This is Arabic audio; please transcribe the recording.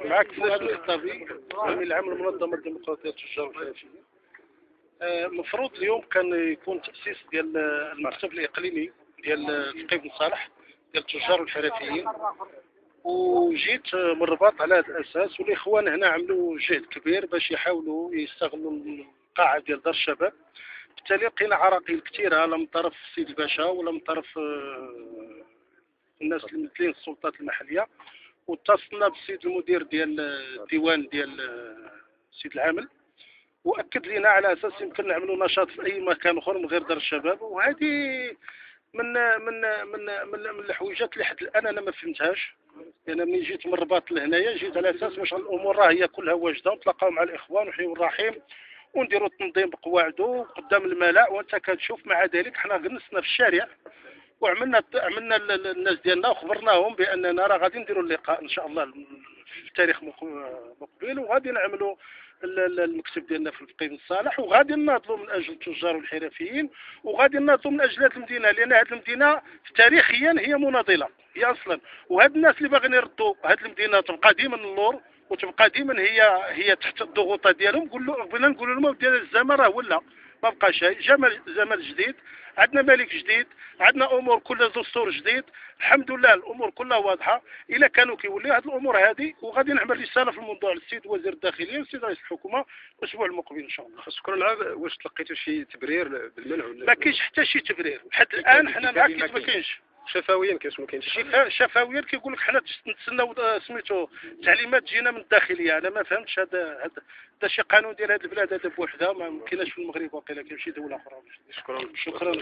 معك فؤاد الخطابي، أمين العام للمنظمة الديمقراطية التجار والحرفيين. المفروض اليوم كان يكون تأسيس ديال المكتب الإقليمي ديال فقيه بن صالح ديال التجار والحرفيين، وجيت من الرباط على هذا الأساس، والإخوان هنا عملوا جهد كبير باش يحاولوا يستغلوا القاعة ديال دار الشباب. بالتالي لقينا عراقيل كثيرة، لا من طرف السيد الباشا ولا من طرف الناس الممثلين السلطات المحلية، واتصلنا بالسيد المدير ديال الديوان ديال السيد العامل، واكد لنا على اساس يمكن نعملوا نشاط في اي مكان اخر من غير دار الشباب. وهذه من من من الحويجات اللي حتى الان انا ما فهمتهاش. انا ملي جيت من الرباط لهنايا جيت على اساس واش الامور راه هي كلها واجده، ونتلاقاو مع الاخوان ونحيوا الرحيم ونديروا التنظيم بقواعده قدام الملأ، وانت كتشوف. مع ذلك حنا جلسنا في الشارع وعملنا الناس ديالنا وخبرناهم باننا راه غادي نديروا اللقاء ان شاء الله في تاريخ مقبل، وغادي نعملوا المكتب ديالنا في الفقيه بن صالح، وغادي نناضلوا من اجل التجار والحرفيين، وغادي نناضلوا من اجل هذه المدينه، لان هذه المدينه تاريخيا هي مناضله هي اصلا. وهاد الناس اللي باغيين يردوا هذه المدينه تبقى ديما اللور، وتبقى ديما هي تحت الضغوطات ديالهم. بغينا نقولوا لهم ديال الزمن راه ولا ما بقى شيء، زمن جديد، عندنا ملك جديد، عندنا امور كلها دستور جديد، الحمد لله الامور كلها واضحه. الا كانوا كيوليو هذه الامور هذه، وغادي نعمل رساله في الموضوع للسيد وزير الداخليه والسيد رئيس الحكومه الاسبوع المقبل ان شاء الله. شكرا العاب. واش تلقيتوا شي تبرير بالمنع ولا ما كاينش حتى شي تبرير حتى الان؟ حنا معاك ما كاينش شفويا. كاش ما كاينش شفويا كيقول لك حنا نتسناو سميتو تعليمات تجينا من الداخليه. انا ما فهمتش هذا شي قانون ديال هذه البلاد هذا بوحده، ما كايناش في المغرب، واقيلا كاين شي دوله اخرى. شكرا. شكرا.